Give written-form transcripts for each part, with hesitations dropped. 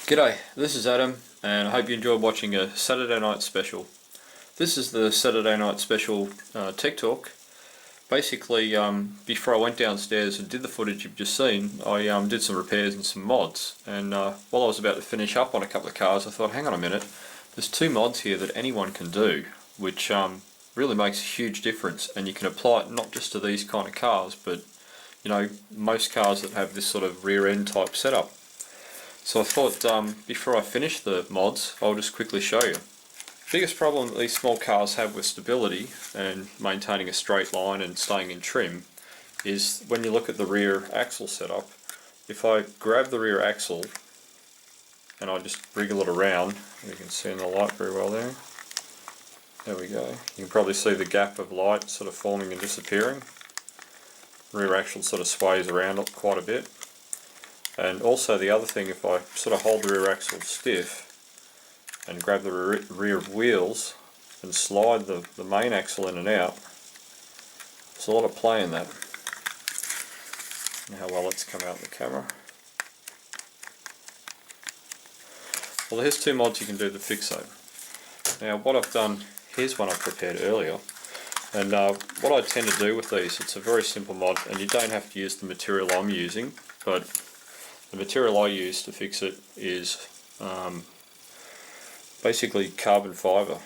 G'day, this is Adam, and I hope you enjoyed watching a Saturday night special. This is the Saturday night special Tech Talk. Basically, before I went downstairs and did the footage you've just seen, I did some repairs and some mods. And while I was about to finish up on a couple of cars, I thought, hang on a minute, there's two mods here that anyone can do, which really makes a huge difference. And you can apply it not just to these kind of cars, but most cars that have this sort of rear end type setup. So I thought before I finish the mods, I'll just quickly show you. The biggest problem that these small cars have with stability and maintaining a straight line and staying in trim is when you look at the rear axle setup. If I grab the rear axle and I just wriggle it around, you can see in the light very well there. There we go. You can probably see the gap of light sort of forming and disappearing. The rear axle sort of sways around quite a bit. And also the other thing, if I sort of hold the rear axle stiff and grab the rear wheels and slide the main axle in and out, there's a lot of play in that. And how well it's come out in the camera. Well, here's two mods you can do to fix that. Now what I've done, here's one I prepared earlier. And what I tend to do with these, it's a very simple mod, and you don't have to use the material I'm using, but the material I use to fix it is basically carbon fibre.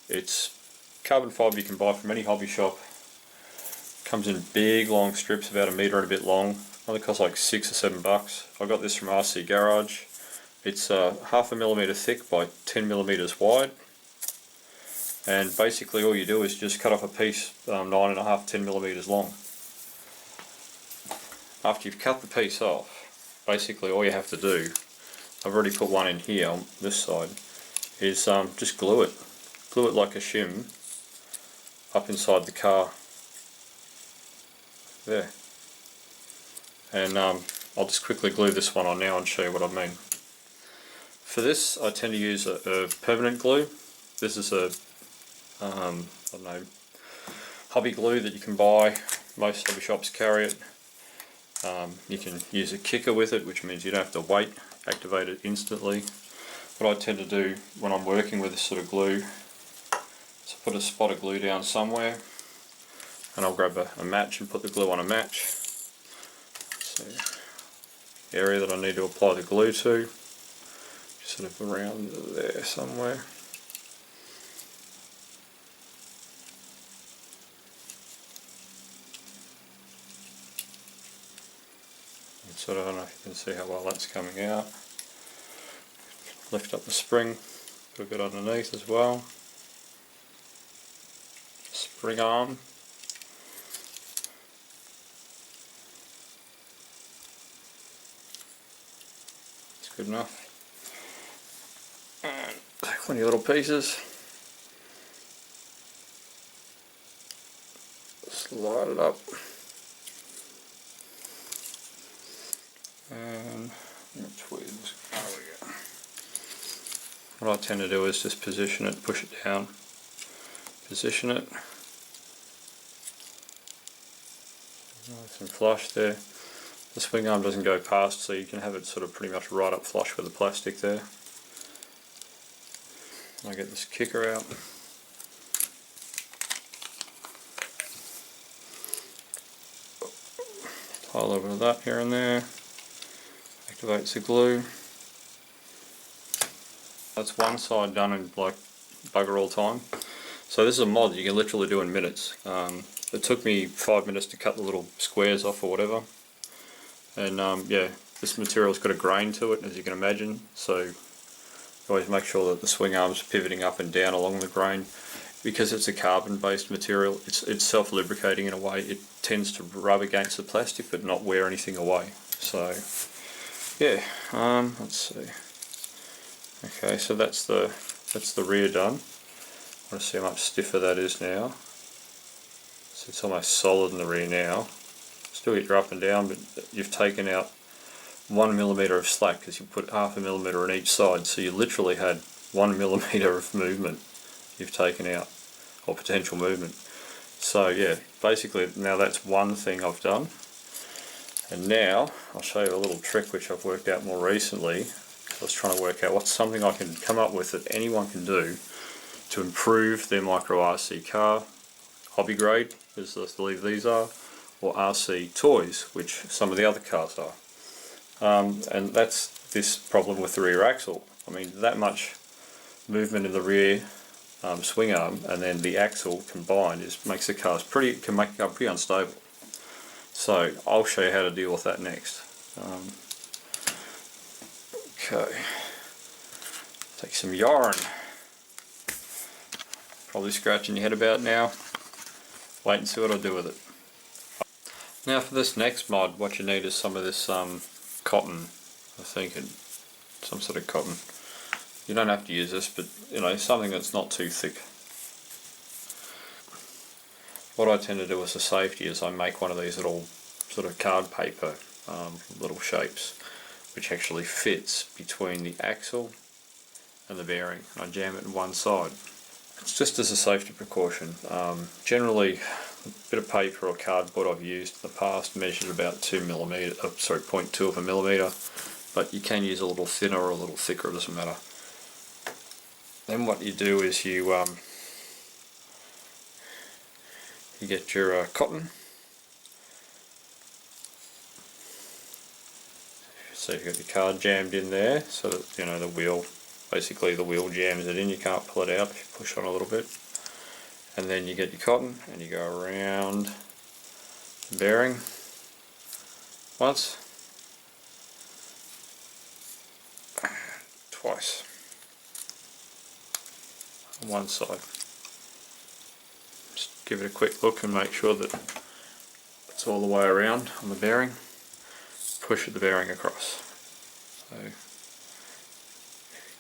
It's carbon fibre you can buy from any hobby shop. Comes in big long strips, about 1 metre and a bit long. Only costs like $6 or $7. I got this from RC Garage. It's 0.5 millimetre thick by 10 millimetres wide. And basically all you do is just cut off a piece 9.5, 10 millimetres long. After you've cut the piece off, basically all you have to do, I've already put one in here on this side, is just glue it. Glue it like a shim up inside the car. There. And I'll just quickly glue this one on now and show you what I mean. For this I tend to use a permanent glue. This is a I don't know, hobby glue that you can buy. Most hobby shops carry it. You can use a kicker with it, which means you don't have to wait, activate it instantly. What I tend to do when I'm working with this sort of glue is put a spot of glue down somewhere, and I'll grab a match and put the glue on a match. So, the area that I need to apply the glue to, sort of around there somewhere. So I don't know if you can see how well that's coming out. Lift up the spring, put a bit underneath as well. Spring arm. It's good enough. And take one of your little pieces. Slide it up. And which way is, there we go. What I tend to do is just position it, push it down, position it, nice and flush there. The swing arm doesn't go past, so you can have it sort of pretty much right up flush with the plastic there. I get this kicker out. Tie a little bit of that here and there. Activates the glue. That's one side done in like bugger all time. So this is a mod you can literally do in minutes. It took me 5 minutes to cut the little squares off or whatever. And yeah, this material's got a grain to it, as you can imagine. So you always make sure that the swing arm's pivoting up and down along the grain. Because it's a carbon-based material, it's self-lubricating in a way. It tends to rub against the plastic but not wear anything away. So yeah, let's see. Okay, so that's the rear done. I want to see how much stiffer that is now. So it's almost solid in the rear now. Still get your up and down, but you've taken out 1 millimetre of slack because you put 0.5 millimetre on each side. So you literally had 1 millimetre of movement you've taken out, or potential movement. So yeah, basically now that's one thing I've done. And now I'll show you a little trick which I've worked out more recently I was trying to work out what's something I can come up with that anyone can do to improve their micro RC car, hobby grade, as I believe these are, or RC toys, which some of the other cars are. And that's this problem with the rear axle. I mean, that much movement in the rear swing arm and then the axle combined makes the cars can make the car pretty unstable. So I'll show you how to deal with that next. Okay, take some yarn. Probably scratching your head about now. Wait and see what I do with it. Now for this next mod, what you need is some of this cotton, I think, some sort of cotton. You don't have to use this, but you know, something that's not too thick. What I tend to do as a safety is I make one of these little sort of card paper little shapes, which actually fits between the axle and the bearing. I jam it in one side. It's just as a safety precaution. Generally, a bit of paper or cardboard I've used in the past measured about 0.2 of a millimetre, but you can use a little thinner or a little thicker, it doesn't matter. Then what you do is you get your cotton. So you've got your card jammed in there, so that you know the wheel jams it in. You can't pull it out if you push on a little bit. And then you get your cotton and you go around the bearing once, twice. On one side. Just give it a quick look and make sure that it's all the way around on the bearing. Push the bearing across. So the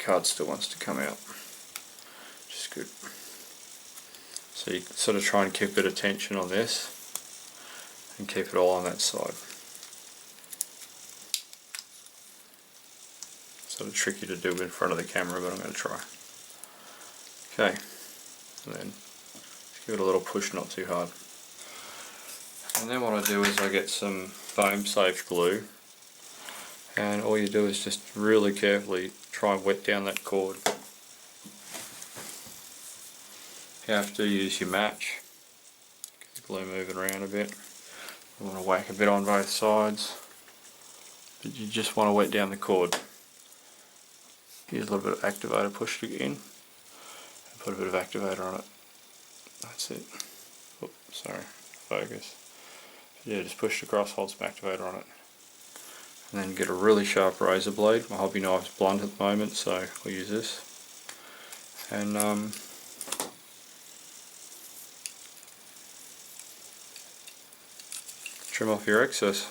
card still wants to come out, which is good. So you sort of try and keep a bit of tension on this and keep it all on that side. Sort of tricky to do in front of the camera, but I'm going to try. Okay, and then just give it a little push, not too hard. And then what I do is I get some foam safe glue, and all you do is just really carefully try and wet down that cord. You have to use your match. Get the glue moving around a bit. You want to whack a bit on both sides, but you just want to wet down the cord. Use a little bit of activator, push it in. Put a bit of activator on it. That's it. Oops, sorry, focus. Yeah, just push it across, hold some activator on it. And then get a really sharp razor blade. My hobby knife's blunt at the moment, so we'll use this. And trim off your excess.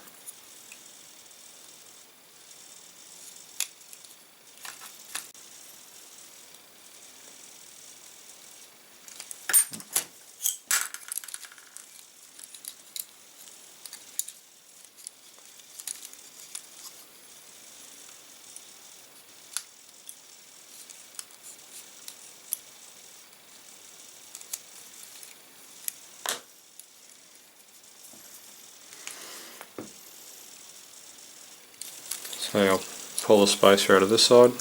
So I'll pull the spacer out of this side.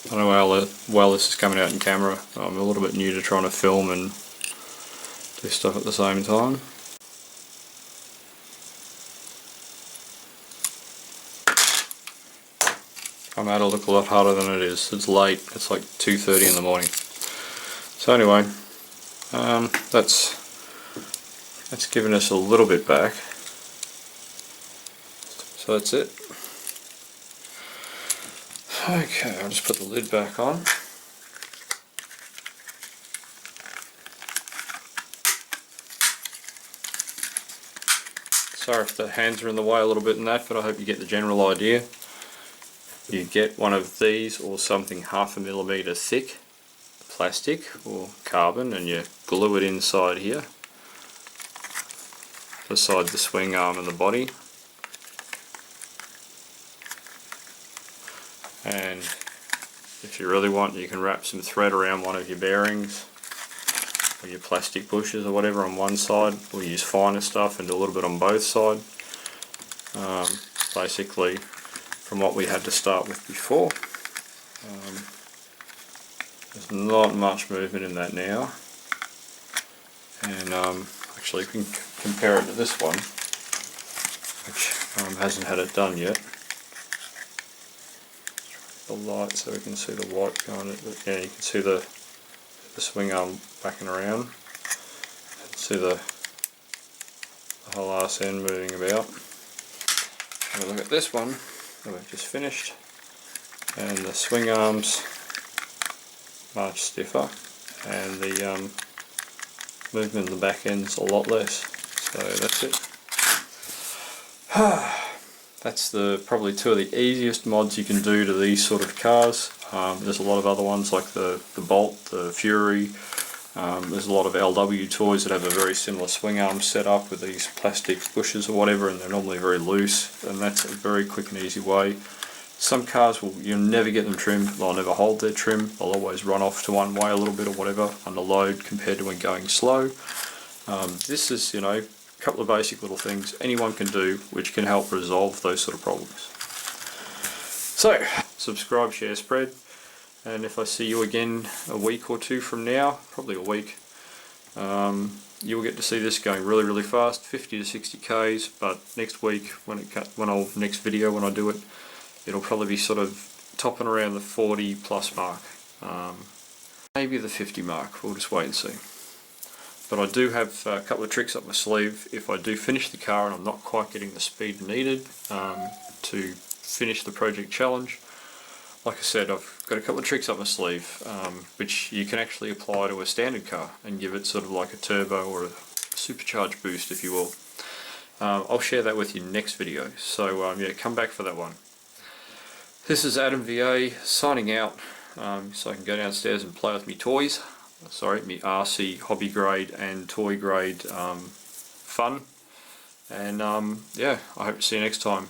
I don't know while this is coming out in camera, I'm a little bit new to trying to film and do stuff at the same time. I made it look a lot harder than it is. It's late, it's like 2:30 in the morning. So anyway, that's given us a little bit back. So that's it. Okay, I'll just put the lid back on. Sorry if the hands are in the way a little bit in that, but I hope you get the general idea. You get one of these or something 1/2 millimetre thick, plastic or carbon, and you glue it inside here, beside the swing arm and the body. And if you really want, you can wrap some thread around one of your bearings or your plastic bushes or whatever on one side, or use finer stuff and do a little bit on both sides. basically from what we had to start with before. There's not much movement in that now, and actually we can compare it to this one, which hasn't had it done yet. The light so we can see the white behind it, but yeah, you can see the swing arm backing around, and see the whole arse end moving about. Have a look at this one that we've just finished, and the swing arms much stiffer, and the movement in the back end's a lot less. So that's it. That's probably two of the easiest mods you can do to these sort of cars. There's a lot of other ones like the Bolt, the Fury. There's a lot of LW toys that have a very similar swing arm setup with these plastic bushes or whatever, and they're normally very loose, and that's a very quick and easy way. Some cars you'll never get them trimmed, they'll never hold their trim, they'll always run off to one way a little bit or whatever under load compared to when going slow. This is, you know, a couple of basic little things anyone can do which can help resolve those sort of problems. So, subscribe, share, spread, and if I see you again a week or two from now, probably a week, you'll get to see this going really, really fast, 50 to 60 Ks, but next week, next video when I do it, it'll probably be sort of topping around the 40 plus mark, maybe the 50 mark, we'll just wait and see. But I do have a couple of tricks up my sleeve if I do finish the car and I'm not quite getting the speed needed to finish the project challenge. Like I said, I've got a couple of tricks up my sleeve which you can actually apply to a standard car and give it sort of like a turbo or a supercharged boost, if you will. I'll share that with you next video, so yeah, come back for that one. This is Adam VA signing out, so I can go downstairs and play with me toys. Sorry, me RC hobby grade and toy grade fun. And yeah, I hope to see you next time.